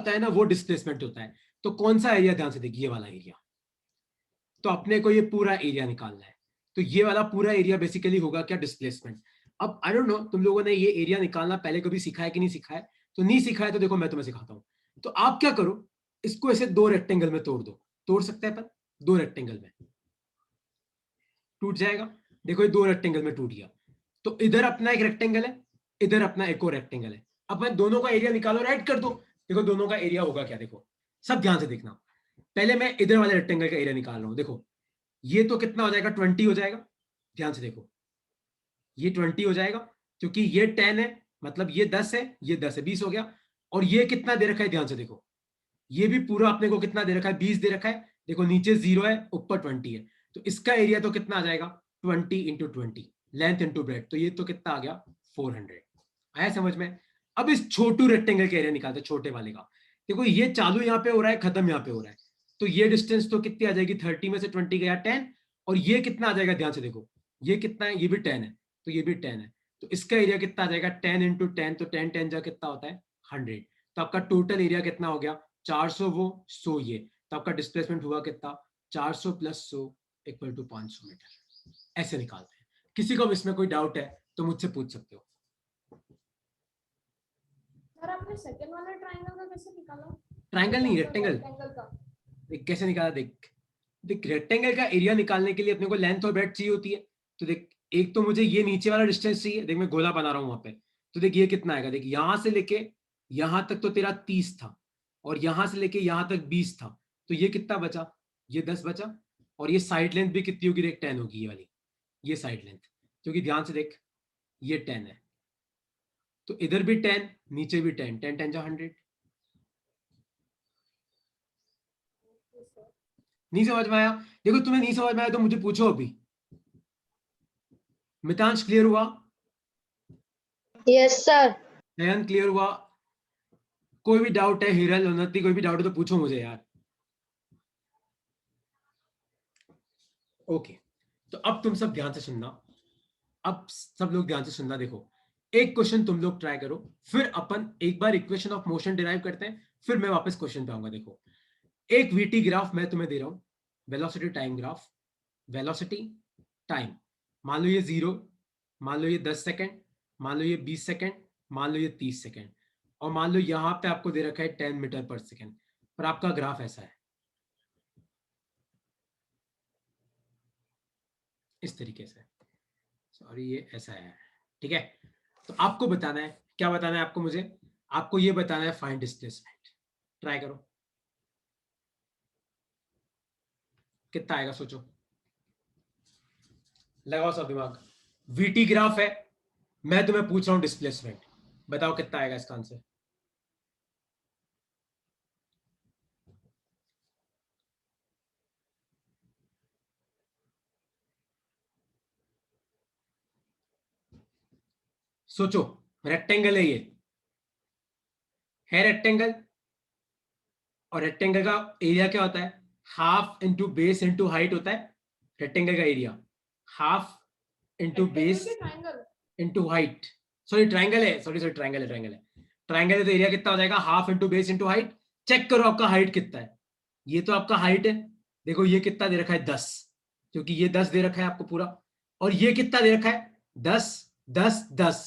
होता है ना वो डिस्प्लेसमेंट होता है। तो कौन सा एरिया, ध्यान से देखिए, ये वाला एरिया। तो अपने को ये पूरा एरिया निकालना है, तो ये वाला पूरा एरिया बेसिकली होगा क्या, डिस्प्लेसमेंट। अब आई डोंट नो तुम लोगों ने ये एरिया निकालना पहले कभी सीखा है कि नहीं सीखा है, तो नहीं सीखा है तो देखो मैं तुम्हें सिखाता हूँ। तो आप क्या करो, इसको ऐसे दो रेक्टेंगल में तोड़ दो, तोड़ सकते हैं अपन, दो रेक्टेंगल में टूट जाएगा। देखो ये दो रेक्टेंगल में टूट गया। तो इधर अपना एक रेक्टेंगल है, इधर अपना एक और रेक्टेंगल है। अब मैं दोनों का एरिया निकालो और ऐड कर दो। देखो दोनों का एरिया होगा क्या, देखो सब ध्यान से देखना। पहले मैं इधर वाले रेक्टेंगल का एरिया निकाल रहा हूं। देखो ये तो कितना हो जाएगा, 20 हो जाएगा। ध्यान से देखो ये 20 हो जाएगा, क्योंकि ये 10 है, मतलब ये 10 है, ये 10 है, 20 हो गया। और ये कितना दे रखा है, ध्यान से देखो, ये भी पूरा अपने को कितना दे रखा है, 20 दे रखा है। देखो नीचे 0 है, ऊपर 20 है, तो इसका एरिया तो कितना आ जाएगा, 20 × 20, लेंथ इंटू ब्रेड, तो ये तो कितना आ गया, 400। आया समझ में। अब इस छोटू रेक्टेंगल के एरिया निकालते, छोटे वाले का। देखो ये चालू यहाँ पे हो रहा है, खत्म यहाँ पे हो रहा है, तो ये डिस्टेंस तो कितनी आ जाएगी, 30 में से 20 गया 10, और ये कितना आ जाएगा, ध्यान से देखो ये कितना है, ये भी 10 है, तो ये भी 10 है, तो इसका एरिया कितना आ जाएगा, 10 × 10, तो 10 जा कितना होता है, 100। तो आपका टोटल एरिया कितना हो गया, 400 वो 100 ये, तो आपका डिस्प्लेसमेंट हुआ कितना, 400 + 100 = 500 मीटर। ऐसे निकालते हैं। किसी को इसमें कोई डाउट है तो मुझसे पूछ सकते हो। सर आपने सेकंड वाला ट्रायंगल का कैसे निकाला? ट्रायंगल नहीं, रेक्टेंगल। रेक्टेंगल का देख कैसे निकाला, देख देख रेक्टेंगल का एरिया निकालने के लिए अपने को लेंथ और ब्रेड्थ चाहिए होती है। तो देख एक तो मुझे ये नीचे वाला डिस्टेंस चाहिए, देख मैं गोला बना रहा हूँ वहां पे। तो देख ये कितना आएगा, देख यहां से लेके यहां तक तो तेरा 30 था, और यहां से लेके यहां तक 20 था, तो ये कितना बचा, ये 10 बचा। और ये साइड लेंथ भी कितनी होगी, देख 10 होगी ये वाली, ये साइड लेंथ, क्योंकि ध्यान से देख ये 10 है, तो इधर भी 10, नीचे भी 10, 10 10 जा 100। नहीं समझ में आया? देखो तुम्हें नहीं समझ में आया तो मुझे पूछो अभी। मितांश क्लियर हुआ? Yes sir. नयन क्लियर हुआ? कोई भी डाउट है, हिरल उन्नति कोई भी डाउट है तो पूछो मुझे यार। ओके, तो अब तुम सब ध्यान से सुनना, अब सब लोग ध्यान से सुनना। देखो एक क्वेश्चन तुम लोग ट्राई करो, फिर अपन एक बार इक्वेशन ऑफ मोशन डिराइव करते हैं, फिर मैं वापस क्वेश्चन पे आऊंगा। देखो एक वीटी ग्राफ मैं तुम्हें दे रहा हूं, velocity time graph, velocity time, मान लो ये 0, मान लो ये 10 सेकेंड, मान लो ये 20 सेकेंड, मान लो ये 30 सेकेंड, और मान लो यहां पे आपको दे रखा है 10 मीटर पर सेकेंड, पर आपका ग्राफ ऐसा है, इस तरीके से, सॉरी ये ऐसा है, ठीक है। तो आपको बताना है, क्या बताना है आपको, मुझे आपको ये बताना है फाइंड डिस्प्लेसमेंट। ट्राई करो, कितना आएगा सोचो, लगाओ सब दिमाग। वीटी ग्राफ है, मैं तुम्हें पूछ रहा हूं डिस्प्लेसमेंट, बताओ कितना आएगा इसका आंसर। सोचो, रेक्टेंगल है, ये है रेक्टेंगल, और रेक्टेंगल का एरिया क्या होता है, half into base into height होता है रेक्टेंगल का area, half into base into height. Sorry triangle है, सॉरी सॉरी ट्राइंगल है, ट्राइंगल है, ट्राइंगल है, तो एरिया कितना हो जाएगा, half into base into height. Check करो आपका हाइट कितना है, ये तो आपका हाइट है, देखो ये कितना दे रखा है 10, क्योंकि ये 10 दे रखा है आपको पूरा, और ये कितना दे रखा है 10 10 10,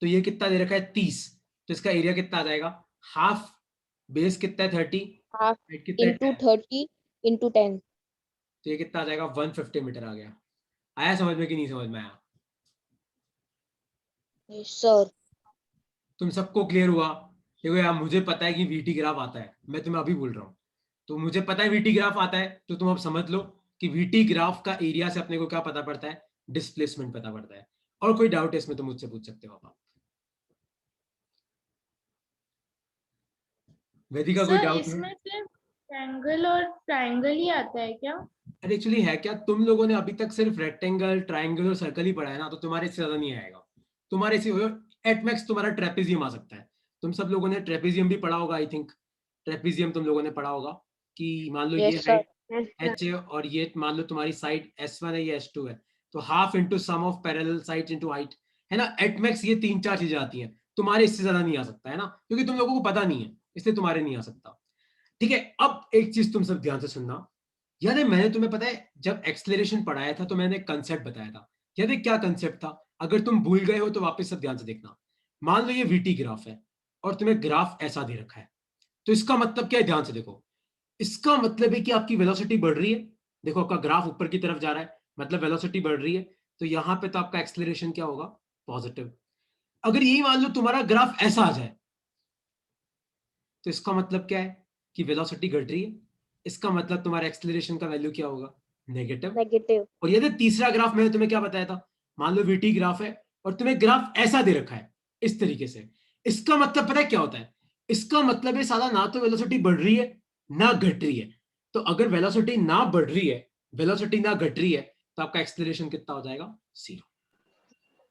तो ये कितना दे रखा है 30, तो इसका एरिया कितना आ जाएगा, हाफ बेस कितना है 30, हाफ हाइट कितना है इंटू 10, 30 इंटू 10। तो ये कितना आ जाएगा 150 मीटर आ गया। आया समझ में कि नहीं समझ में आया? Yes sir. तुम सबको क्लियर हुआ? देखो यार मुझे पता है कि वीटी ग्राफ आता है, मैं तुम्हें अभी बोल रहा हूँ, तो मुझे पता है वीटी ग्राफ आता है, तो तुम अब समझ लो कि वीटी ग्राफ का एरिया से अपने को क्या पता पड़ता है, डिस्प्लेसमेंट पता पड़ता है। और कोई डाउट है इसमें तो मुझसे पूछ सकते हो आप। वेदिका कोई सर डाउट है? इसमें सिर्फ ट्रायंगल और ट्रायंगल ही आता है क्या? अरे एक्चुअली है क्या, तुम लोगों ने अभी तक सिर्फ रेक्टेंगल ट्राइंगल और सर्कल ही पढ़ा है ना, तो तुम्हारे इससे ज्यादा नहीं आएगा। तुम्हारे से एट मैक्स तुम्हारा ट्रेपेजियम आ सकता है। तुम सब लोगों ने ट्रेपेजियम भी पढ़ा होगा आई थिंक, ट्रेपेजियम तुम लोगों ने पढ़ा होगा कि मान लो ये यस है सर। एच है, और ये मान लो तुम्हारी साइड S1 है, ये S2 है, तो half into sum of parallel sides into height, है ना, एट मैक्स ये 3 4 चीजें आती हैं। तुम्हारे इससे ज्यादा नहीं आ सकता है ना, क्योंकि तुम लोगों को पता नहीं है, इसलिए तुम्हारे नहीं आ सकता। ठीक है, अब एक चीज तुम सब ध्यान से सुनना। याद है मैंने तुम्हें पता है जब एक्सेलरेशन पढ़ाया था तो मैंने कंसेप्ट बताया था। याद है क्या कंसेप्ट था? अगर तुम भूल गए हो तो वापस सब ध्यान से देखना। मान लो ये वीटी ग्राफ है और तुम्हें ग्राफ ऐसा दे रखा है, तो इसका मतलब क्या है? ध्यान से देखो। इसका मतलब है कि आपकी वेलोसिटी बढ़ रही है। देखो आपका ग्राफ ऊपर की तरफ जा रहा है, मतलब वेलोसिटी बढ़ रही है। तो यहां पे तो आपका एक्सेलरेशन क्या होगा? पॉजिटिव। अगर यही मान लो तुम्हारा ग्राफ ऐसा आ जाए, तो इसका मतलब क्या है? कि वेलोसिटी घट रही है। इसका मतलब तुम्हारा एक्सेलरेशन का वैल्यू क्या होगा? नेगेटिव। Negative. और ये तीसरा ग्राफ मैंने तुम्हें क्या बताया था? मान लो वीटी ग्राफ है और तुम्हें ग्राफ ऐसा दे रखा है इस तरीके से। इसका मतलब पता है क्या होता है? इसका मतलब है साला ना तो वेलोसिटी बढ़ रही है ना घट रही है। तो अगर वेलोसिटी ना बढ़ रही है, वेलोसिटी ना घट रही है, तो आपका एक्सेलरेशन कितना हो जाएगा? 0।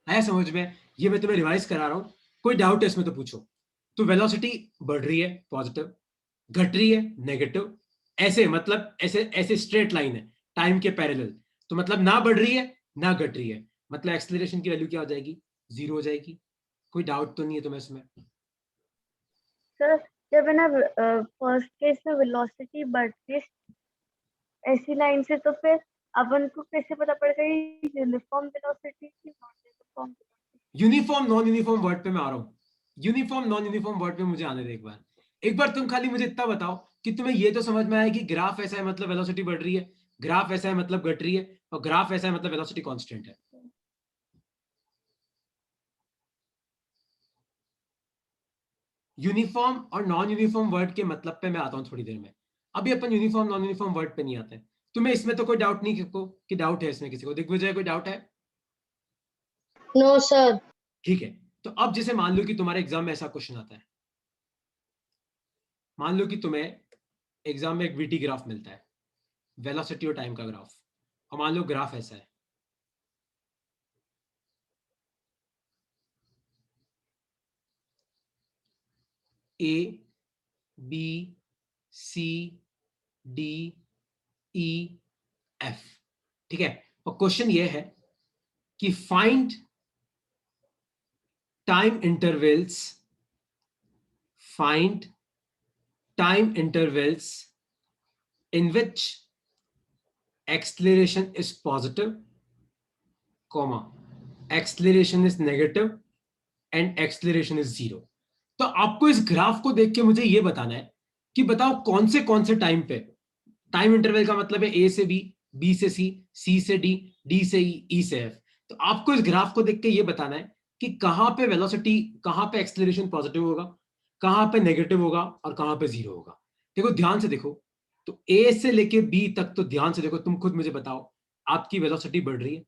आया समझ में? ये मैं तुम्हें रिवाइज करा रहा हूं, कोई डाउट है इसमें तो पूछो। तो वेलोसिटी बढ़ रही है पॉजिटिव, घट रही है नेगेटिव। ऐसे मतलब ऐसे ऐसे स्ट्रेट लाइन है टाइम के पैरेलल। तो मतलब ना बढ़ रही है ना घट रही है, मतलब एक्सेलरेशन की वैल्यू क्या हो जाएगी? 0 हो जाएगी। कोई डाउट तो नहीं है तुम्हें इसमें? सर जब है ना फर्स्ट केस में वेलोसिटी बढ़ती है ऐसी लाइन से, तो फिर अपन को कैसे पता पड़ेगा ये यूनिफॉर्म वेलोसिटी की non uniform velocity? Uniform non uniform word पे मैं आ रहा हूँ। यूनिफॉर्म नॉन यूनिफॉर्म वर्ड पे मुझे आने दे एक बार। एक बार तुम खाली मुझे इतना बताओ कि तुम्हें ये तो समझ में आया कि ग्राफ ऐसा है मतलब वेलोसिटी बढ़ रही है, ग्राफ ऐसा है मतलब घट रही है, और ग्राफ ऐसा है मतलब वेलोसिटी कांस्टेंट है। यूनिफॉर्म और नॉन यूनिफॉर्म वर्ड के मतलब पे मैं आता हूं थोड़ी देर में। अभी अपन यूनिफॉर्म नॉन यूनिफॉर्म वर्ड पे नहीं आते। तुम्हें इसमें तो कोई डाउट नहीं कि डाउट है इसमें किसी को? दिग्विजय कोई डाउट है? No, sir. ठीक है। तो अब जैसे मान लो कि तुम्हारे एग्जाम में ऐसा क्वेश्चन आता है। मान लो कि तुम्हें एग्जाम में एक वीटी ग्राफ मिलता है, वेलोसिटी और टाइम का ग्राफ। और मान लो ग्राफ ऐसा है, A B C D E F. ठीक है, और क्वेश्चन ये है कि find time intervals, find time intervals in which acceleration is positive, comma, acceleration is negative and acceleration is 0। तो आपको इस ग्राफ को देख के मुझे ये बताना है कि बताओ कौन से टाइम पे, टाइम इंटरवल का मतलब है ए से बी से सी से डी से ई से एफ। तो आपको इस ग्राफ को देख के ये बताना है कि कहां पे वेलोसिटी, कहां पे एक्सेलरेशन पॉजिटिव होगा, कहां पे नेगेटिव होगा और कहां पे 0 होगा। देखो ध्यान से देखो, तो ए से लेके बी तक तो ध्यान से देखो, तुम खुद मुझे बताओ। आपकी वेलोसिटी बढ़ रही है,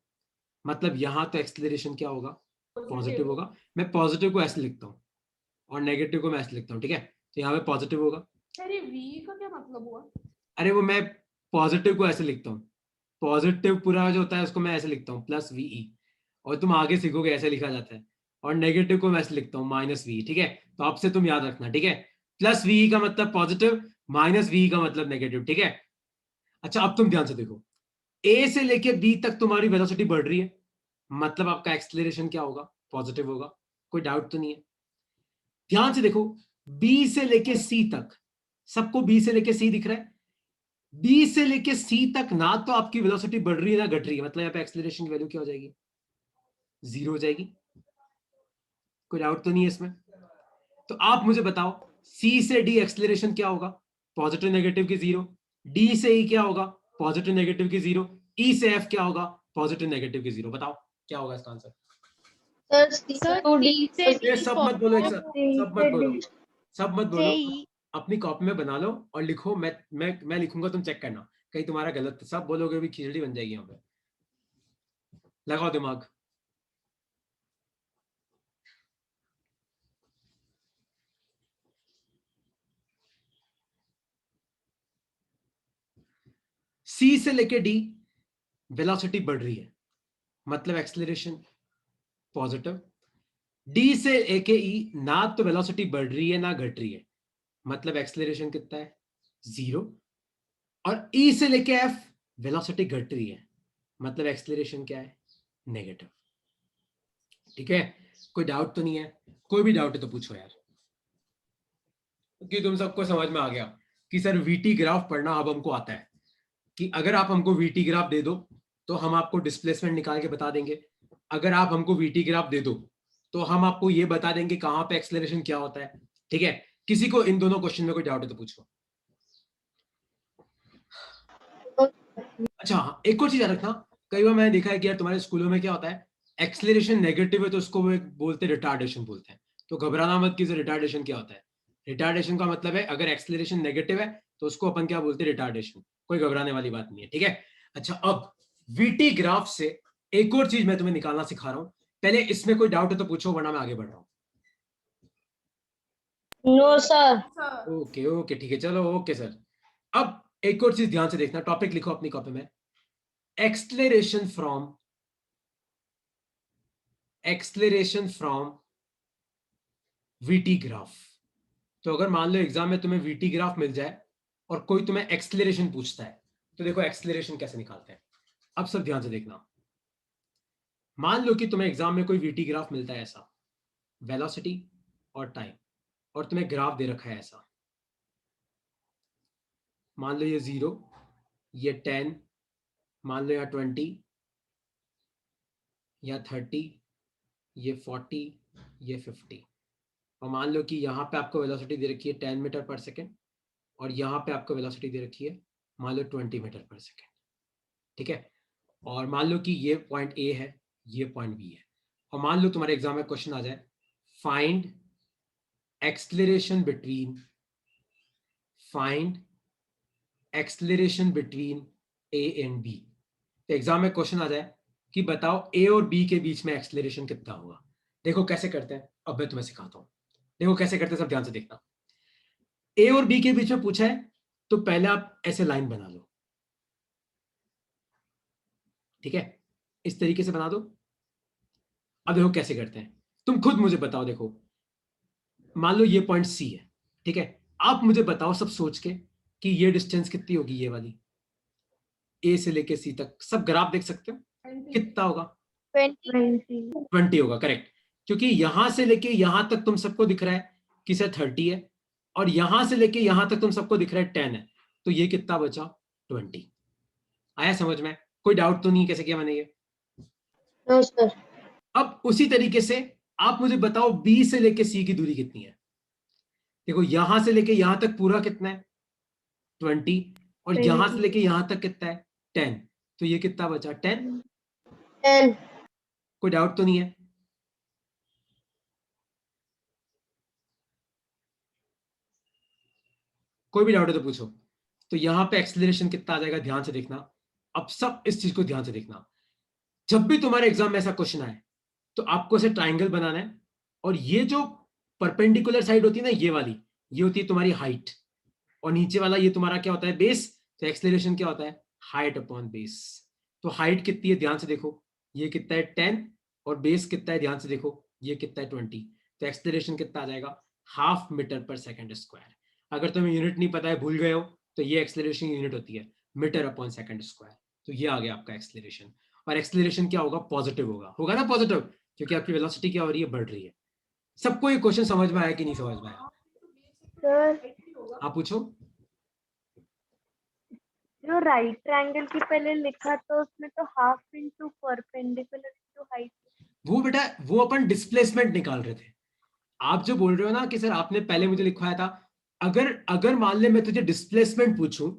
मतलब यहां तो एक्सेलरेशन क्या होगा? पॉजिटिव होगा। मैं पॉजिटिव को ऐसे लिखता हूँ और नेगेटिव को मैं ऐसे लिखता हूँ, ठीक है? तो यहाँ पे पॉजिटिव होगा। अरे वी का क्या मतलब हुआ? अरे वो मैं पॉजिटिव को ऐसे लिखता हूँ, पॉजिटिव पूरा जो होता है उसको मैं ऐसे लिखता हूँ प्लस वीई, और तुम आगे सीखोगे ऐसे लिखा जाता है। और नेगेटिव को मैं ऐसे लिखता हूँ माइनस वी, ठीक है? तो आपसे तुम याद रखना, ठीक है? प्लस वीई का मतलब पॉजिटिव, माइनस वीई का मतलब नेगेटिव, ठीक है? अच्छा अब तुम ध्यान से देखो, ए से लेके बी तक तुम्हारी वेलोसिटी बढ़ रही है, मतलब आपका एक्सेलरेशन क्या होगा? पॉजिटिव होगा। कोई डाउट तो नहीं है? ध्यान से देखो, बी से लेके सी तक, सबको बी से लेके सी दिख रहा है? बी से लेके सी तक ना तो आपकी वेलोसिटी बढ़ रही है ना घट रही है, मतलब यहाँ पे एक्सेलरेशन की वैल्यू क्या हो जाएगी? 0 हो जाएगी। कोई डाउट तो नहीं है इसमें? तो आप मुझे बताओ, सी से डी एक्सेलरेशन क्या होगा? पॉजिटिव नेगेटिव की 0। डी से ई क्या होगा? पॉजिटिव नेगेटिव की 0। ई से एफ क्या होगा? पॉजिटिव नेगेटिव की 0। बताओ क्या होगा इसका answer? Sir, C sir to D. सी से ये डी सब मत बोलो एक साथ, सी सब से मत बोलो, डी सब मत से बोलो। E. अपनी कॉपी में बना लो और लिखो, मैं लिखूंगा, तुम चेक करना कहीं तुम्हारा गलत। सब बोलोगे भी खिचड़ी बन जाएगी यहाँ पे। लगाओ दिमाग। सी से लेके डी वेलोसिटी बढ़ रही है, मतलब एक्सेलरेशन पॉजिटिव। डी से लेके ई ना तो वेलोसिटी बढ़ रही है ना घट रही है, मतलब एक्सेलरेशन कितना है? 0। और ई से लेके एफ वेलोसिटी घट रही है, मतलब एक्सेलरेशन क्या है? नेगेटिव। ठीक है? कोई डाउट तो नहीं है? कोई भी डाउट है तो पूछो यार। कि तुम सबको समझ में आ गया कि सर वीटी ग्राफ पढ़ना अब हमको आता है, कि अगर आप हमको वीटी ग्राफ दे दो तो हम आपको डिस्प्लेसमेंट निकाल के बता देंगे, अगर आप हमको वीटी ग्राफ दे दो तो हम आपको ये बता देंगे कहां पे एक्सेलरेशन क्या होता है। ठीक है, किसी को इन दोनों क्वेश्चन में कोई डाउट है तो पूछो। अच्छा हाँ, एक और चीज याद रखना, कई बार मैंने देखा है कि यार तुम्हारे स्कूलों में क्या होता है, एक्सेलरेशन नेगेटिव है तो उसको वो एक बोलते हैं रिटार्डेशन बोलते हैं। तो घबराना मत कि रिटार्डेशन क्या होता है। रिटार्डेशन का मतलब है अगर एक्सेलरेशन नेगेटिव है तो उसको अपन क्या बोलते हैं, रिटार्डेशन। कोई घबराने वाली बात नहीं है, ठीक है। अच्छा, अब वीटी ग्राफ से एक और चीज मैं तुम्हें निकालना सिखा रहा हूं, पहले इसमें कोई डाउट है तो पूछो वरना मैं आगे बढ़ रहा हूँ। No, sir. ओके ओके ठीक है, चलो ओके सर। अब एक और चीज ध्यान से देखना, टॉपिक लिखो अपनी कॉपी में, एक्सेलरेशन फ्रॉम वीटी ग्राफ। तो अगर मान लो एग्जाम में तुम्हें वीटी ग्राफ मिल जाए और कोई तुम्हें एक्सेलरेशन पूछता है, तो देखो एक्सेलरेशन कैसे निकालते हैं। अब सब ध्यान से देखना, मान लो कि तुम्हें एग्जाम में कोई वीटी ग्राफ मिलता है ऐसा, वेलोसिटी और टाइम, और तुम्हें ग्राफ दे रखा है ऐसा, मान लो ये 0, ये 10, मान लो या 20, या 30, ये 40, ये 50, और मान लो कि यहाँ पे आपको वेलोसिटी दे रखी है 10 मीटर पर सेकेंड और यहाँ पे आपको वेलोसिटी दे रखी है मान लो 20 मीटर पर सेकेंड। ठीक है, और मान लो कि ये पॉइंट ए है, ये पॉइंट बी है, और मान लो तुम्हारे एग्जाम में क्वेश्चन आ जाए, find acceleration between A and B. तो एग्जाम में क्वेश्चन आ जाए कि बताओ ए और बी के बीच में एक्सेलरेशन कितना होगा। देखो कैसे करते हैं, अब मैं तुम्हें सिखाता हूं। देखो कैसे करते हैं, सब ध्यान से देखना। ए और बी के बीच में पूछा है तो पहले आप ऐसे लाइन बना लो, ठीक है, इस तरीके से बना दो। अब देखो कैसे करते हैं, तुम खुद मुझे बताओ। देखो मान लो ये पॉइंट सी है, ठीक है, आप मुझे बताओ सब सोच के कि ये डिस्टेंस कितनी होगी, ये वाली ए से लेके सी तक। सब ग्राफ देख सकते हो, कितना होगा, 20. 20 होगा, करेक्ट। क्योंकि यहां से लेके यहां तक तुम सबको दिख रहा है कि सर 30 है, और यहां से लेके यहां तक तुम सबको दिख रहा है 10 है, तो ये कितना बचा, 20। आया समझ में, कोई डाउट तो नहीं कैसे किया मैंने ये। No, sir. अब उसी तरीके से आप मुझे बताओ बी से लेके सी की दूरी कितनी है। देखो यहां से लेके यहां तक पूरा कितना है, 20, और यहां से लेके यहां तक कितना है, 10, तो ये कितना बचा, 10। 10. कोई डाउट तो नहीं है। कोई भी डाउट है तो पूछो। तो यहां पे एक्सेलरेशन कितना आ जाएगा, ध्यान से देखना। अब सब इस चीज को ध्यान से देखना, जब भी तुम्हारे एग्जाम में ऐसा क्वेश्चन आए तो आपको ऐसे ट्राइंगल बनाना है, और ये जो परपेंडिकुलर साइड होती है ना, ये वाली, ये होती है तुम्हारी हाइट, और नीचे वाला ये तुम्हारा क्या होता है, बेस। तो एक्सेलरेशन क्या होता है, हाइट अपॉन बेस। तो हाइट कितनी है, ध्यान से देखो, ये कितना है 10, और बेस कितना है, ध्यान से देखो, ये कितना है 20। तो एक्सेलरेशन कितना आ जाएगा, हाफ मीटर पर सेकंड स्क्वायर। अगर तुम्हें यूनिट नहीं पता है, भूल गए हो, तो ये एक्सेलरेशन यूनिट होती है मीटर अपॉन सेकंड स्क्वायर। तो ये आ गया आपका एक्सेलरेशन। और एक्सेलरेशन क्या होगा, पॉजिटिव होगा, होगा ना पॉजिटिव, क्योंकि आपकी वेलोसिटी क्या हो रही है, बढ़ रही है। सबको ये क्वेश्चन समझ में आया कि नहीं समझ में आया, सर आप पूछो। जो राइट ट्रायंगल की पहले लिखा तो उसमें तो half into perpendicular into height. वो बेटा वो अपन डिस्प्लेसमेंट निकाल रहे थे। आप जो बोल रहे हो ना कि सर आपने पहले मुझे लिखवाया था, अगर अगर मान ले मैं तुझे डिस्प्लेसमेंट पूछूं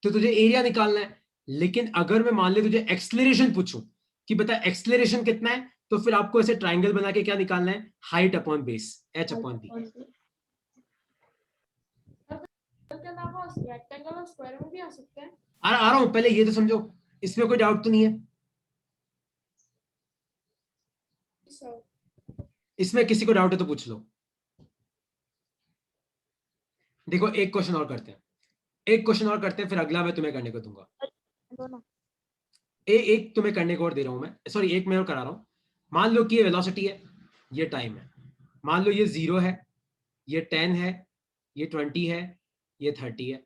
तो तुझे एरिया निकालना है, लेकिन अगर मैं मान ले तुझे एक्सलेरेशन पूछूं कि बता एक्सलेरेशन कितना है, तो फिर आपको ऐसे ट्राइंगल बना के क्या निकालना है, height upon base, H upon B. के अलावा रेक्टेंगल और स्क्वायर में भी आ सकते हैं। आ रहा हूं, पहले ये तो समझो, इसमें कोई डाउट तो नहीं है, इसमें किसी को डाउट है तो पूछ लो। देखो एक क्वेश्चन और करते हैं, एक क्वेश्चन और करते हैं, फिर अगला मैं तुम्हें करने को दूंगा। दोनों. एक तुम्हें करने को और दे रहा हूं मैं, सॉरी एक मैं और करा रहा हूं। मान लो कि ये वेलोसिटी है, ये टाइम है, मान लो ये 0 है, ये 10 है, ये 20 है, ये 30 है।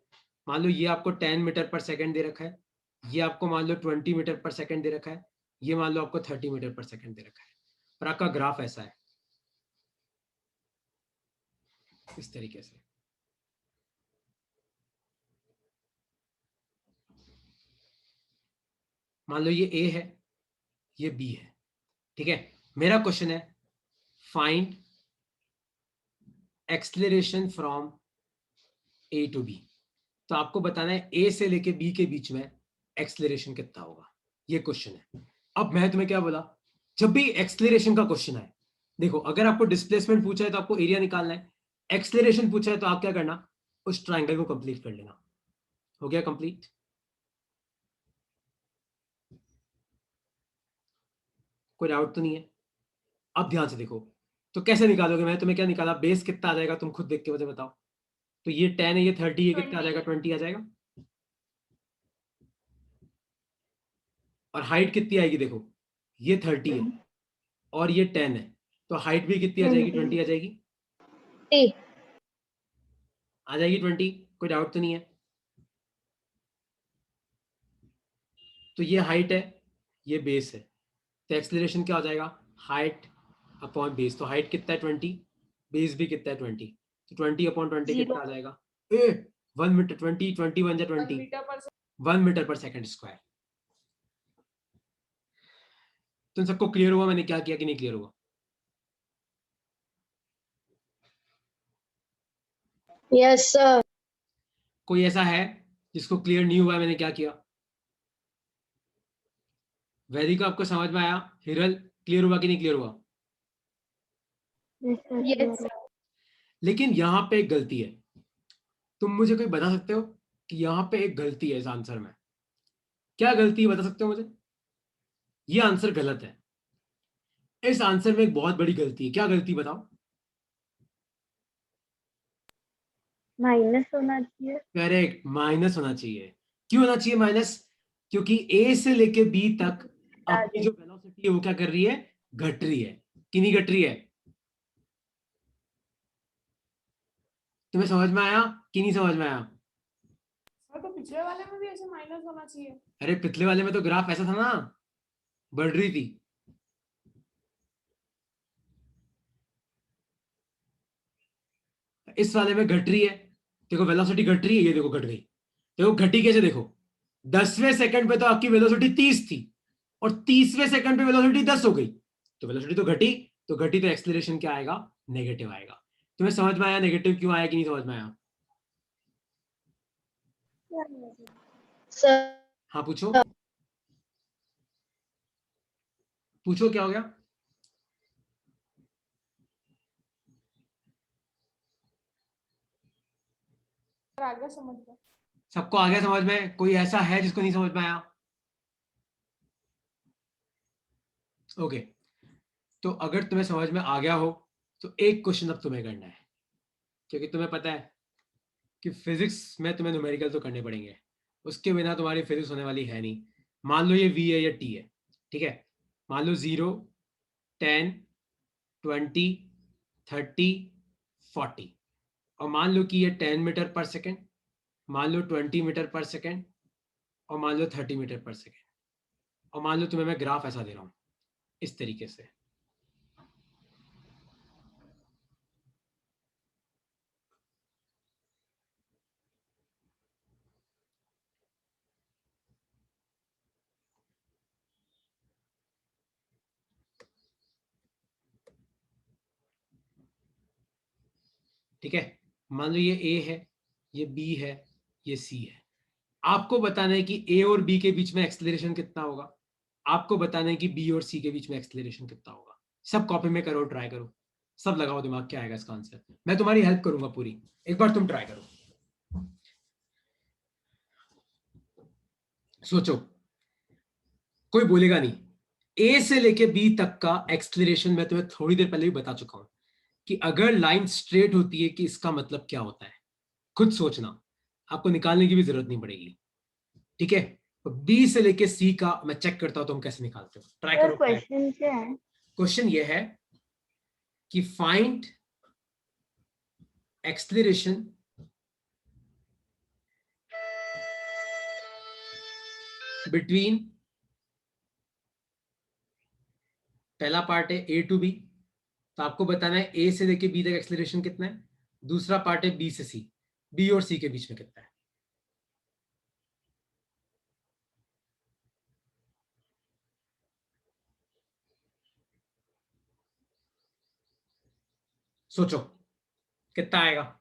मान लो ये आपको 10 मीटर पर सेकंड दे रखा है, ये आपको मान लो 20 मीटर पर सेकंड दे रखा है, ये मान लो आपको 30 मीटर पर सेकंड दे रखा है, और आपका ग्राफ ऐसा है, इस तरीके से। मान लो ये ए है, ये बी है, ठीक है। मेरा क्वेश्चन है find acceleration from A to B. तो आपको बताना है ए से लेके बी के बीच में एक्सलेरेशन कितना होगा, ये क्वेश्चन है। अब मैं तुम्हें क्या बोला, जब भी एक्सलेरेशन का क्वेश्चन है, देखो अगर आपको डिस्प्लेसमेंट पूछा है तो आपको एरिया निकालना है, एक्सलेरेशन पूछा है तो आप क्या करना, उस ट्राइंगल को कंप्लीट कर लेना। हो गया कंप्लीट? कोई डाउट तो नहीं है? अब ध्यान से देखो, तो कैसे निकालोगे, मैं तुम्हें क्या निकाला, बेस कितना आ जाएगा तुम खुद देख के मुझे बताओ। तो ये 10 है, ये 30, ये कितना आ जाएगा, 20 आ जाएगा। और हाइट कितनी आएगी, देखो ये 30 है और ये 10 है, तो हाइट भी कितनी आ जाएगी, 20 आ जाएगी। T. आ जाएगी 20, कोई डाउट तो नहीं है? तो ये हाइट है, ये बेस है, तो एक्सेलरेशन क्या हो जाएगा, हाइट अपॉन बेस। तो हाइट कितना है 20, बेस भी कितना है 20, तो 20 अपॉन 20 कितना आ जाएगा, 1 मीटर, 20 बन जाए 20, 1 मीटर पर सेकंड स्क्वायर। तुम सबको क्लियर हुआ मैंने क्या किया कि नहीं क्लियर हुआ? Yes, sir. कोई ऐसा है जिसको क्लियर नहीं हुआ है मैंने क्या किया? वैदिक आपको समझ में आया? हिरल क्लियर हुआ कि नहीं क्लियर हुआ? Yes, sir. लेकिन यहाँ पे एक गलती है, तुम मुझे कोई बता सकते हो कि यहाँ पे एक गलती है इस आंसर में? क्या गलती है बता सकते हो मुझे? ये आंसर गलत है, इस आंसर में एक बहुत बड़ी गलती है। क्या गलती बताओ? माइनस होना चाहिए। करेक्ट, माइनस होना चाहिए। क्यों होना चाहिए माइनस? क्योंकि ए से लेके बी तक अपनी जो वेलोसिटी है वो क्या कर रही है, घट रही है कि नहीं घट रही है? तुम्हें समझ में आया कि नहीं समझ में आया? तो पिछले वाले में भी ऐसे माइनस होना चाहिए। अरे पिछले वाले में तो ग्राफ ऐसा था ना, बढ़ रही थी। इस वाले में घट रही है, देखो वेलोसिटी घट रही है, ये देखो घट गई। देखो घटी कैसे, देखो 10वें सेकंड पे तो आपकी वेलोसिटी 30 थी और 30वें सेकंड पे वेलोसिटी 10 हो गई, तो वेलोसिटी तो घटी, तो घटी तो एक्सेलरेशन क्या आएगा, नेगेटिव आएगा। तुम्हें समझ में आया नेगेटिव क्यों आया कि नहीं समझ में आया? Sir. हाँ पूछो, पूछो क्या हो गया? आगे समझ गया। सबको आ गया समझ में? कोई ऐसा है जिसको नहीं समझ में आया? ओके, तो अगर तुम्हें समझ में आ गया हो तो एक क्वेश्चन अब तुम्हें करना है, क्योंकि तुम्हें पता है कि फिजिक्स में तुम्हें न्यूमेरिकल तो करने पड़ेंगे, उसके बिना तुम्हारी फिजिक्स होने वाली है नहीं। मान लो ये v है या t है, ठीक है। मान लो 0, 10, 20, 30, 40, और मान लो कि ये 10 मीटर पर सेकेंड, मान लो 20 मीटर पर सेकेंड, और मान लो 30 मीटर पर सेकेंड, और मान लो तुम्हें मैं ग्राफ ऐसा दे रहा हूं इस तरीके से। ठीक है, मान लो ये ए है, ये बी है, ये सी है। आपको बताना है कि ए और बी के बीच में एक्सेलरेशन कितना होगा, आपको बताना है कि बी और सी के बीच में एक्सेलरेशन कितना होगा। सब कॉपी में करो, ट्राई करो, सब लगाओ दिमाग, क्या आएगा इसका आंसर। मैं तुम्हारी हेल्प करूंगा पूरी, एक बार तुम ट्राई करो, सोचो, कोई बोलेगा नहीं। ए से लेके बी तक का एक्सेलरेशन मैं तुम्हें थोड़ी देर पहले भी बता चुका हूं कि अगर लाइन स्ट्रेट होती है कि इसका मतलब क्या होता है, खुद सोचना, आपको निकालने की भी जरूरत नहीं पड़ेगी। ठीक है, तो बी से लेके सी का मैं चेक करता हूं तुम कैसे निकालते हो, ट्राई करो। क्वेश्चन क्या है? क्वेश्चन ये है कि फाइंड एक्सेलरेशन बिटवीन, पहला पार्ट है ए टू बी, तो आपको बताना है ए से लेके बी तक एक्सेलरेशन कितना है। दूसरा पार्ट है बी से सी, बी और सी के बीच में कितना है। सोचो कितना आएगा?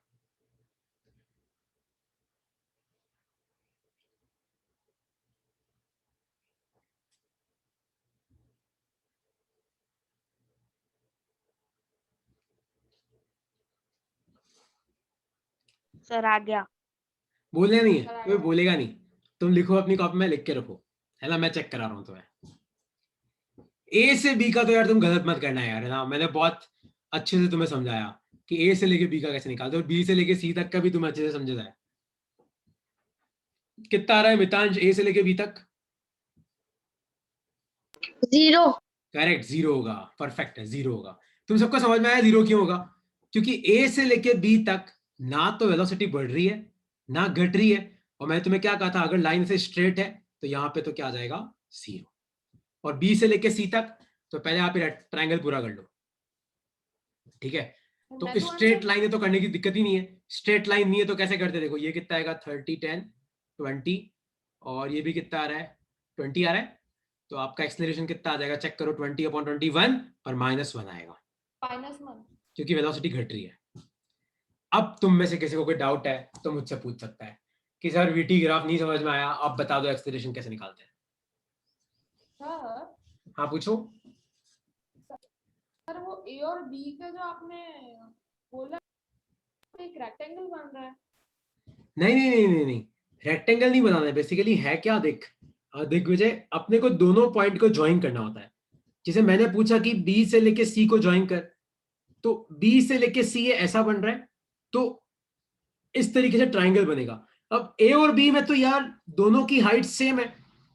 सर आ गया। बोलना नहीं है, चला कोई गया। बोलेगा नहीं। तुम लिखो अपनी कॉपी में, लिख के रखो, है ना? मैं चेक करा रहा हूँ तुम्हें। ए से बी का तो यार तुम गलत मत करना यार, है ना? मैंने बहुत अच्छे से तुम्हें समझाया कि ए से लेके बी का कैसे निकालते हो, बी से लेके सी तक का भी तुम्हें अच्छे से समझा है। कितना आ रहा है मितांश ए से लेके बी तक? 0. करेक्ट, 0 होगा। परफेक्ट है, 0 होगा। तुम सबको समझ में आया 0 क्यों होगा? क्योंकि ए से लेके बी तक ना तो वेलोसिटी बढ़ रही है ना घट रही है। और मैंने तुम्हें क्या कहा था, अगर लाइन से स्ट्रेट है तो यहाँ पे तो क्या आ जाएगा? 0। और बी से लेके सी तक तो पहले आप ट्रायंगल पूरा कर लो, ठीक है? तो मैं तो स्ट्रेट आंसर लाइन है तो करने की दिक्कत ही नहीं है। स्ट्रेट लाइन नहीं है तो कैसे करते? देखो ये कितना आएगा, 30 10 20, और ये भी कितना आ रहा है, 20 आ रहा है। तो आपका एक्सेलरेशन कितना आ जाएगा, चेक करो, 20/21 और -1 आएगा, -1। क्योंकि वेलोसिटी घट रही है। अब तुम में से किसी को कोई डाउट है तो मुझसे पूछ सकता है कि सर वीटी ग्राफ नहीं समझ में आया, आप बता दो एक्सेलरेशन कैसे निकालते हैं। सर हाँ पूछो। सर वो ए और बी का जो आपने बोला, एक रेक्टेंगल बन रहा है। नहीं नहीं नहीं नहीं नहीं, रेक्टेंगल नहीं बनाना है। बेसिकली है क्या, देख दिग्विजय, अपने को दोनों पॉइंट को ज्वाइन करना होता है। जैसे मैंने पूछा कि बी से लेके सी को ज्वाइन कर, तो बी से लेके सी ऐसा बन रहा है, तो इस तरीके से ट्राइंगल बनेगा। अब ए और बी में तो यार दोनों की हाइट सेम है,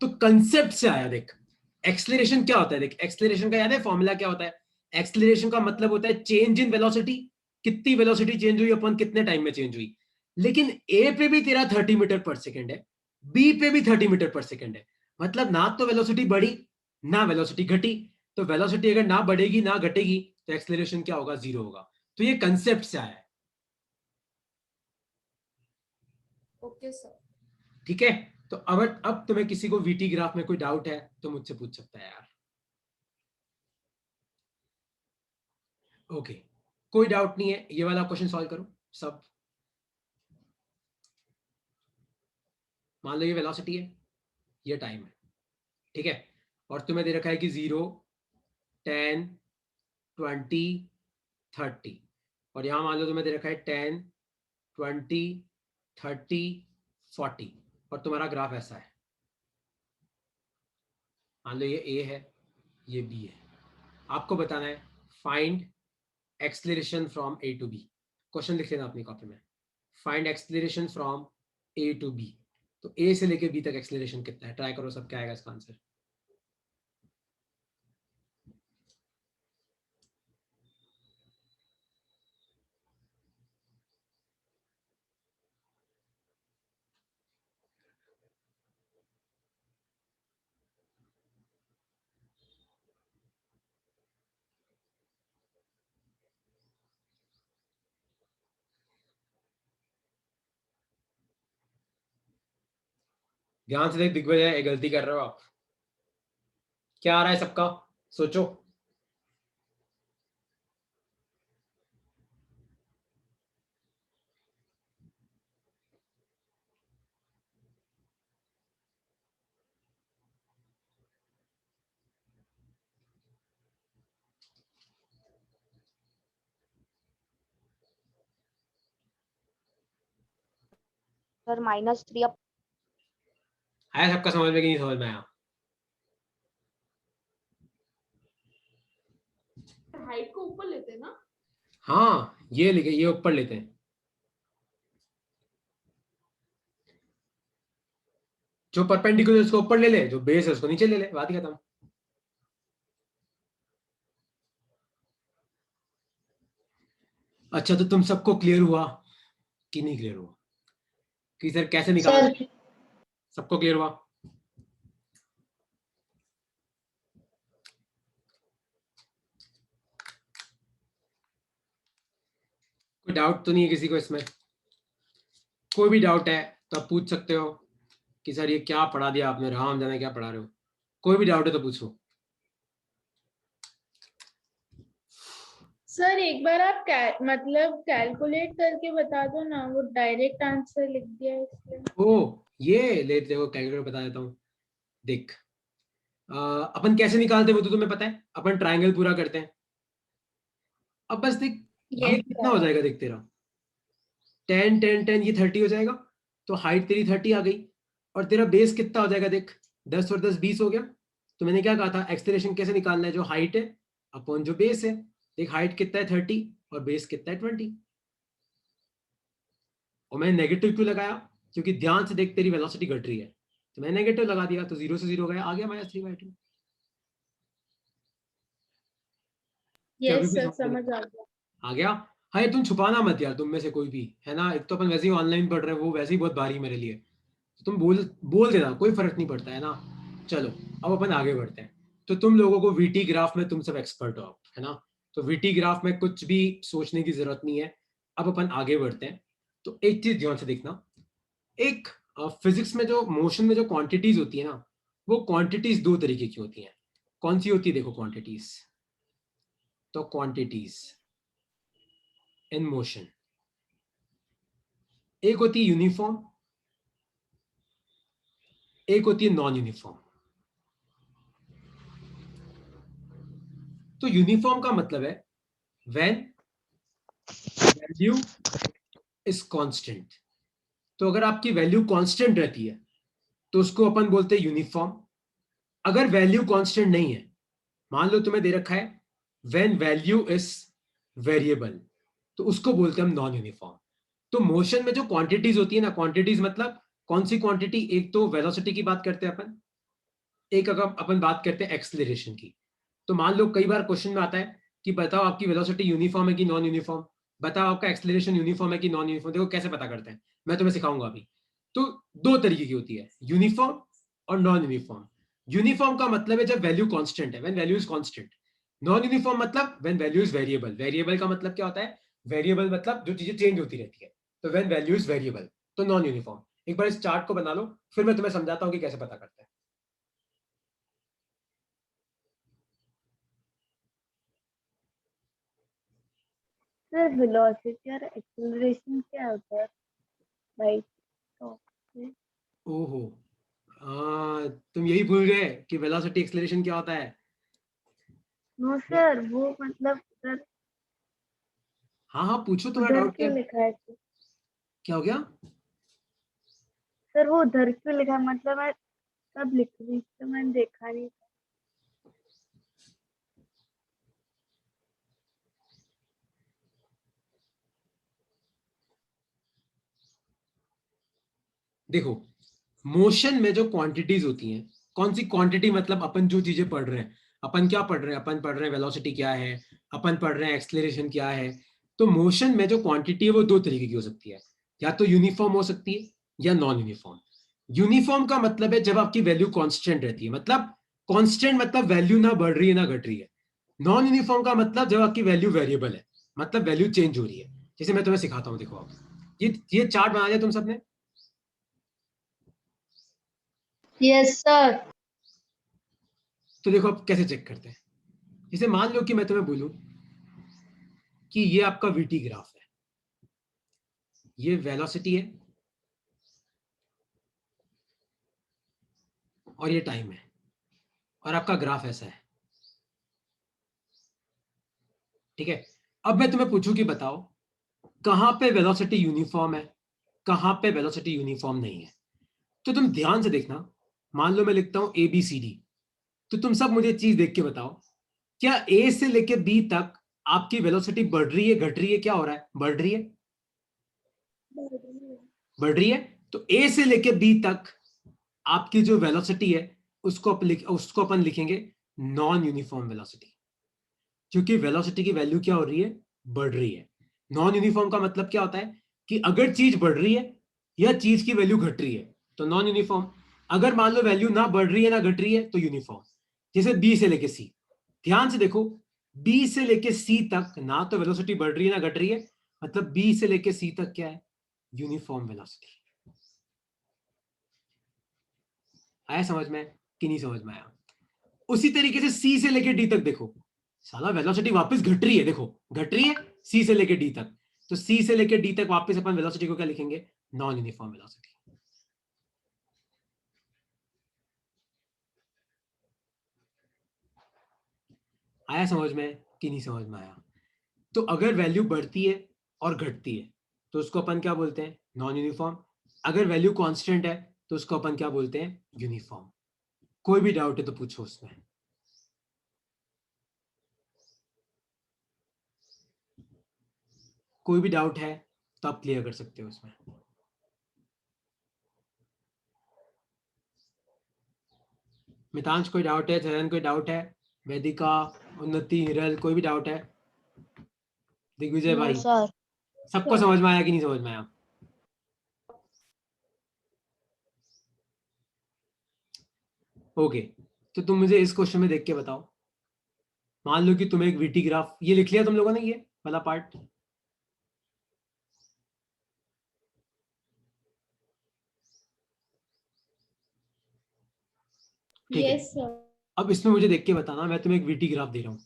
तो कंसेप्ट से आया। देख एक्सलेरेशन क्या होता है, देख एक्सलेरेशन का याद है फॉर्मूला क्या होता है? एक्सलेरेशन का मतलब होता है चेंज इन वेलोसिटी, कितनी वेलोसिटी चेंज हुई अपन कितने टाइम में चेंज हुई। लेकिन ए पे भी तेरा 30 मीटर पर सेकेंड है, बी पे भी 30 मीटर पर सेकेंड है। मतलब ना तो वेलोसिटी बढ़ी ना वेलोसिटी घटी। तो वेलोसिटी अगर ना बढ़ेगी ना घटेगी तो एक्सलेरेशन क्या होगा? 0 होगा। तो ये कंसेप्ट से आया है, ओके सर। ठीक है? तो अब तुम्हें किसी को वीटी ग्राफ में कोई डाउट है तो मुझसे पूछ सकता है यार। ओके, कोई डाउट नहीं है, ये वाला क्वेश्चन सॉल्व करो सब। मान लो ये वेलोसिटी है, ये टाइम है, ठीक है? और तुम्हें दे रखा है कि 0 10 20 30, और यहां मान लो तुम्हें दे रखा है 10 20 30 40, और तुम्हारा ग्राफ ऐसा है। मान लो ये ए है, ये बी है। आपको बताना है find acceleration from A to B. Question लिख लेना अपनी कॉपी में, find acceleration from A to B. तो ए से लेके बी तक एक्सलेरेशन कितना है? ट्राई करो, सब क्या आएगा इसका आंसर? ध्यान से देख दिग्विजय, ये गलती कर रहे हो आप। क्या आ रहा है सबका, सोचो। सर -3 आया सबका समझ में कि नहीं समझ में आया? हाइट को ऊपर लेते हैं ना। हाँ, ये लिखे, ये ऊपर लेते हैं। जो परपेंडिकुलर उसको ऊपर ले ले, जो बेस है उसको नीचे ले ले, बात ही खत्म। अच्छा, तो तुम सबको क्लियर हुआ कि नहीं क्लियर हुआ कि सर कैसे निकालना Sir. है? सबको क्लियर हुआ? कोई डाउट तो नहीं है किसी को इसमें? कोई भी डाउट है तो आप पूछ सकते हो कि सर ये क्या पढ़ा दिया आपने, राम जाने क्या पढ़ा रहे हो। कोई भी डाउट है तो पूछो। सर एक बार आप मतलब कैलकुलेट करके बता दो ना, वो डायरेक्ट आंसर लिख दिया है इसलिए। ओ ये ले देखो कैलकुलेटर बता देता हूँ। देख अपन कैसे निकालते हैं वो तो तुम्हें पता है, अपन ट्रायंगल पूरा करते हैं। अब बस देख ये यस कितना हो सर। जाएगा, देख तेरा 10 10 10 ये 30 हो जाएगा, तो हाइट तेरी 30 आ गई। और तेरा बेस कितना हो जाएगा, देख 10 और 10 20 हो गया। तो मैंने क्या कहा था, एक्सेलरेशन कैसे निकालना है, जो हाइट है अपॉन जो बेस है। देख हाइट कितना है 30 और बेस कितना है 20। और मैंने नेगेटिव क्यों लगाया, क्योंकि ध्यान से देख तेरी वेलोसिटी घट रही है, तो मैंने नेगेटिव लगा दिया, तो 0 से 0 गया, आ गया -3/2। क्या अभी यस भी सर, समझ में समझ नहीं आ गया। आ गया? हाँ ये तुम छुपाना मत यार, तुम में से कोई भी है ना, एक तो अपन वैसे ही ऑनलाइन पढ़ रहे हैं, वो वैसे ही बहुत भारी मेरे लिए, तो तुम बोल बोल देना, कोई फर्क नहीं पड़ता है ना। चलो अब अपन आगे बढ़ते हैं। तो तुम लोगों को वीटी ग्राफ में तुम सब एक्सपर्ट हो है ना, तो वीटी ग्राफ में कुछ भी सोचने की जरूरत नहीं है। अब अपन आगे बढ़ते हैं। तो एक चीज ध्यान से देखना, एक फिजिक्स में जो मोशन में जो क्वांटिटीज होती है ना, वो क्वांटिटीज दो तरीके की होती हैं। कौन सी होती है, देखो क्वांटिटीज, तो क्वांटिटीज इन मोशन, एक होती है यूनिफॉर्म, एक होती है नॉन यूनिफॉर्म। तो यूनिफॉर्म का मतलब है व्हेन वैल्यू इज कांस्टेंट। तो अगर आपकी वैल्यू कांस्टेंट रहती है तो उसको अपन बोलते हैं यूनिफॉर्म। अगर वैल्यू कांस्टेंट नहीं है, मान लो तुम्हें दे रखा है व्हेन वैल्यू इज वेरिएबल, तो उसको बोलते हैं हम नॉन यूनिफॉर्म। तो मोशन में जो क्वांटिटीज होती है ना, क्वांटिटीज मतलब कौन सी क्वांटिटी, एक तो वेलोसिटी की बात करते हैं अपन, एक अगर अपन बात करते हैं एक्सेलरेशन की। तो मान लो कई बार क्वेश्चन में आता है कि बताओ आपकी वेलोसिटी यूनिफॉर्म है कि नॉन यूनिफॉर्म, बताओ आपका एक्सेलरेशन यूनिफॉर्म है कि नॉन यूनिफॉर्म। देखो कैसे पता करते हैं, मैं तुम्हें सिखाऊंगा अभी। तो दो तरीके की होती है, यूनिफॉर्म और नॉन यूनिफॉर्म। यूनिफॉर्म का मतलब है जब वैल्यू कांस्टेंट है, when value is constant. Non uniform मतलब when value is variable. Variable का मतलब क्या होता है, वेरिएबल मतलब जो चीजें चेंज होती रहती है, तो व्हेन वैल्यू इज वेरिएबल, तो नॉन यूनिफॉर्म। एक बार इस चार्ट को बना लो, फिर मैं तुम्हें समझाता हूं कि कैसे पता करते हैं। सर वेलोसिटी और एक्सेलरेशन क्या होता है भाई? तो ओहो, तुम यही भूल गए कि वेलोसिटी एक्सेलरेशन क्या होता है। नो सर, वो मतलब सर हाँ हाँ पूछो, तुम्हारा उधर डाउट क्या क्यों है? लिखा है? क्या हो गया? सर वो उधर क्यों लिखा है, मतलब मैं कब लिख रही थी तो मैंने देखा नहीं। देखो मोशन में जो क्वांटिटीज होती हैं, कौन सी क्वांटिटी मतलब अपन जो चीजें पढ़ रहे हैं, अपन क्या पढ़ रहे हैं, अपन पढ़ रहे हैं वेलोसिटी क्या है, अपन पढ़ रहे हैं एक्सेलरेशन क्या है। तो मोशन में जो क्वांटिटी है वो दो तरीके की हो सकती है, या तो यूनिफॉर्म हो सकती है या नॉन यूनिफॉर्म। यूनिफॉर्म का मतलब है जब आपकी वैल्यू कांस्टेंट रहती है, मतलब कांस्टेंट मतलब वैल्यू ना बढ़ रही है ना घट रही है। नॉन यूनिफॉर्म का मतलब जब आपकी वैल्यू वेरिएबल है, मतलब वैल्यू चेंज हो रही है। जैसे मैं तुम्हें सिखाता हूँ, देखो आप ये चार्ट बना दिया तुम सबने। Yes, sir. तो देखो आप कैसे चेक करते हैं। जैसे मान लो कि मैं तुम्हें बोलूं कि ये आपका वीटी ग्राफ है, ये वेलोसिटी है और ये टाइम है, और आपका ग्राफ ऐसा है, ठीक है। अब मैं तुम्हें पूछूं कि बताओ कहां पे वेलोसिटी यूनिफॉर्म है, कहां पे वेलोसिटी यूनिफॉर्म नहीं है। तो तुम ध्यान से देखना, मान लो मैं लिखता हूं ए बी सी डी, तो तुम सब मुझे चीज देख के बताओ, क्या ए से लेके बी तक आपकी वेलोसिटी बढ़ रही है घट रही है, क्या हो रहा है, बढ़ रही है, बढ़ रही है। तो ए से लेके बी तक आपकी जो वेलोसिटी है उसको अपन लिखेंगे नॉन यूनिफॉर्म वेलोसिटी, क्योंकि वेलोसिटी की वैल्यू क्या हो रही है, बढ़ रही है। नॉन यूनिफॉर्म का मतलब क्या होता है कि अगर चीज बढ़ रही है या चीज की वैल्यू घट रही है तो नॉन यूनिफॉर्म। अगर मान लो वैल्यू ना बढ़ रही है ना घट रही है तो यूनिफॉर्म। जैसे बी से लेके सी, ध्यान से देखो, बी से लेके सी तक ना तो वेलोसिटी बढ़ रही है ना घट रही है, मतलब बी से लेके सी तक क्या है, यूनिफॉर्म वेलोसिटी। आया समझ में कि नहीं समझ में आया? उसी तरीके से सी से लेके डी तक देखो, साला वेलोसिटी वापस घट रही है, देखो घट रही है सी से लेके डी तक, तो सी से लेके डी तक वापस अपन वेलोसिटी को क्या लिखेंगे, नॉन यूनिफॉर्म वेलोसिटी। आया समझ में कि नहीं समझ में आया? तो अगर वैल्यू बढ़ती है और घटती है तो उसको अपन क्या बोलते हैं, नॉन यूनिफॉर्म। अगर वैल्यू कांस्टेंट है तो उसको अपन क्या बोलते हैं, यूनिफॉर्म। कोई भी डाउट है तो पूछो उसमें। कोई भी डाउट है तो आप क्लियर कर सकते हो उसमें। मितांश कोई डाउट है, चरण कोई डाउट है, वेदिका, उन्नति, हिरल, कोई भी डाउट है? दिग्विजय नो भाई, सर। सबको समझ में आया कि नहीं समझ में आया? ओके, तो तुम मुझे इस क्वेश्चन में देख के बताओ। मान लो कि तुम्हें एक वीटी ग्राफ, ये लिख लिया तुम लोगों ने ये वाला पार्ट? ठीक है, यस सर। अब इसमें मुझे देख के बताना, मैं तुम्हें एक वीटी ग्राफ दे रहा हूं,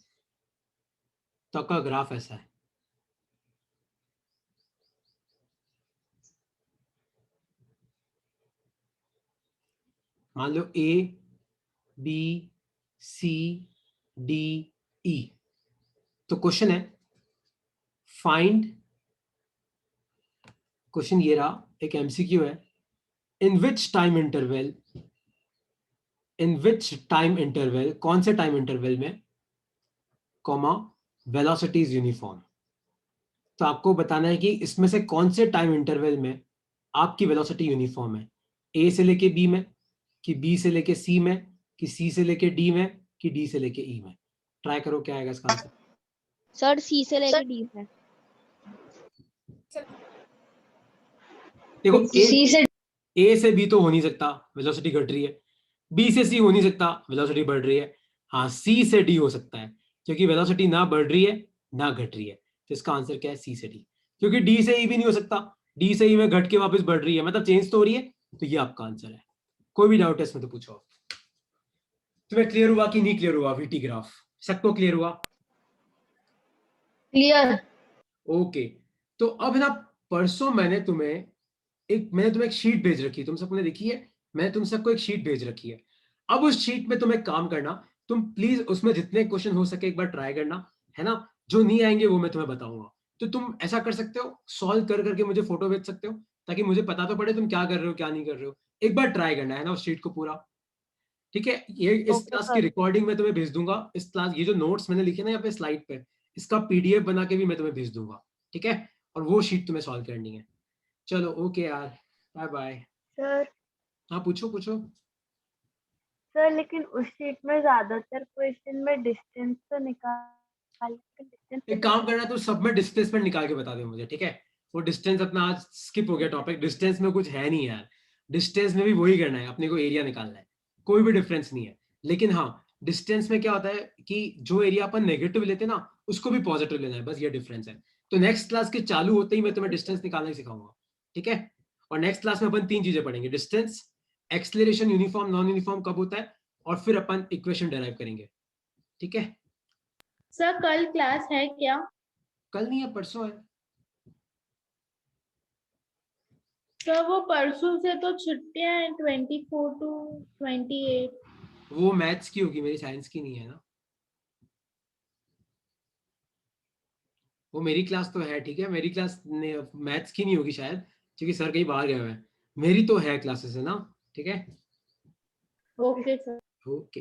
तो आपका ग्राफ ऐसा है। मान लो ए बी सी डी ई। तो क्वेश्चन है फाइंड, क्वेश्चन ये रहा, एक एमसीक्यू है, in which time interval, in which time interval, कौन से टाइम इंटरवल में, कॉमा वेलोसिटी इज यूनिफॉर्म। तो आपको बताना है कि इसमें से कौन से टाइम इंटरवल में आपकी वेलोसिटी यूनिफॉर्म है, ए से लेके बी में, कि बी से लेके सी में, कि सी से लेके डी में, कि डी से लेके ई में। ट्राई करो क्या आएगा इसका आंसर। सर सी से लेके डी है। देखो सी से ए से बी तो हो नहीं सकता, वेलोसिटी घट रही है। बी से सी हो नहीं सकता, वेलोसिटी बढ़ रही है। हाँ, सी से डी हो सकता है, क्योंकि वेलोसिटी ना बढ़ रही है ना घट रही है। तो इसका आंसर क्या है, सी से डी। क्योंकि डी से ई भी नहीं हो सकता, डी से ई में घट के वापस बढ़ रही है, मतलब चेंज तो हो रही है। तो ये आपका आंसर है। कोई भी डाउट है इसमें तो पूछो। तुम्हें क्लियर हुआ कि नहीं क्लियर हुआ वीटी ग्राफ? सबको क्लियर हुआ? क्लियर। ओके, तो अब ना परसों मैंने तुम्हें एक शीट भेज रखी है, तुम सबने देखी है? मैंने तुम सबको एक शीट भेज रखी है। अब उस शीट में तुम एक काम करना, तुम प्लीज उसमें जितने क्वेश्चन हो सके एक बार ट्राई करना, है ना? जो नहीं आएंगे वो मैं तुम्हें बताऊंगा। तो तुम ऐसा कर सकते हो, सॉल्व कर करके मुझे फोटो भेज सकते हो, ताकि मुझे पता तो पड़े तुम क्या कर रहे हो क्या नहीं कर रहे हो। एक बार ट्राई करना है ना उस शीट को पूरा, ठीक है? ये इस ओके क्लास की सर। रिकॉर्डिंग मैं तुम्हें भेज दूंगा। इस क्लास ये जो नोट्स मैंने लिखे ना यहाँ पे स्लाइड पे, इसका पीडीएफ बना के भी मैं तुम्हें भेज दूंगा, ठीक है? और वो शीट तुम्हें सॉल्व करनी है। चलो ओके यार, बाय बाय। सर हाँ पूछो पूछो। सर लेकिन उस शीट में ज्यादातर क्वेश्चन में डिस्टेंस तो निकाल डिस्टेंस एक काम करना, तो सब में डिस्प्लेसमेंट निकाल के बता दे मुझे, ठीक है? वो डिस्टेंस अपना आज स्किप हो गया टॉपिक, डिस्टेंस में कुछ है नहीं यार। डिस्टेंस में भी वही करना है, अपने को एरिया निकालना है, कोई भी डिफरेंस नहीं है। लेकिन हाँ, डिस्टेंस में क्या होता है कि जो एरिया अपन नेगेटिव लेते हैं ना, उसको भी पॉजिटिव लेना है, बस ये डिफरेंस है। तो नेक्स्ट क्लास के चालू होते ही मैं तुम्हें डिस्टेंस निकालना ही सिखाऊंगा, ठीक है? और नेक्स्ट क्लास में अपन 3 चीजें पढ़ेंगे, distance, acceleration, uniform non uniform कब होता है, और फिर अपन इक्वेशन डेराइव करेंगे, ठीक है? सर कल क्लास है क्या? कल नहीं है, परसों है। सर वो परसों से तो छुट्टियां हैं 24 to 28। वो मैथ्स की होगी, मेरी साइंस की नहीं है ना। वो मेरी क्लास तो है, ठीक है? मेरी क्लास मैथ्स की नहीं होगी शायद, क्योंकि सर कहीं बाहर गए हुए हैं। मेरी तो है क्लासेस, है ना? ठीक है, ओके सर। ओके।